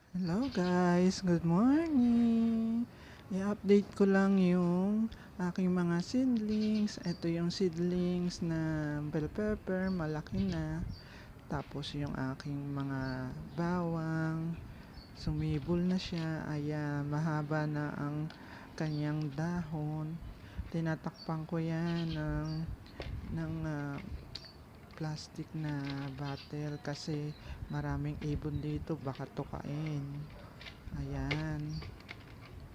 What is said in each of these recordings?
Hello guys, good morning. I-update ko lang yung aking mga seedlings. Ito yung seedlings na bell pepper, malaki na. Tapos yung aking mga bawang, sumibol na siya. Ayan, mahaba na ang kanyang dahon. Tinatakpan ko yan ng plastic na bottle kasi maraming ibon dito, baka tukain. Ayan,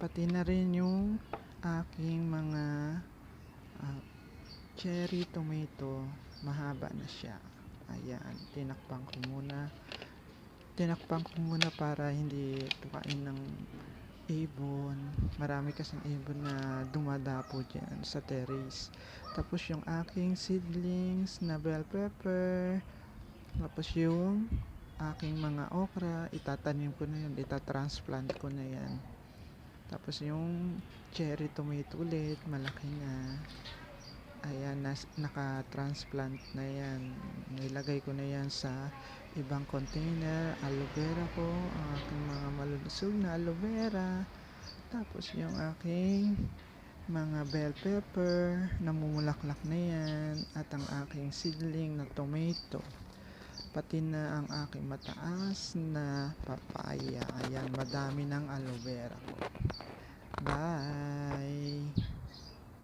pati na rin yung aking mga ah, cherry tomato, mahaba na siya. Ayan, tinakpan ko muna para hindi tukain ng ibon. Marami kasing ibon na dumadapo dyan sa terrace. Tapos yung aking seedlings na bell pepper, tapos yung aking mga okra, itatanim ko na yun, itatransplant ko na yan. Tapos yung cherry tomato ulit, malaki na. Ayan, naka-transplant na yan. Nilagay ko na yan sa ibang container. Aloe vera ko, ang aking mga malulusog na aloe vera. Tapos yung aking mga bell pepper, namumulaklak na yan. At ang aking seedling na tomato. Pati na ang aking mataas na papaya. Ayan, madami ng aloe vera ko. Bye!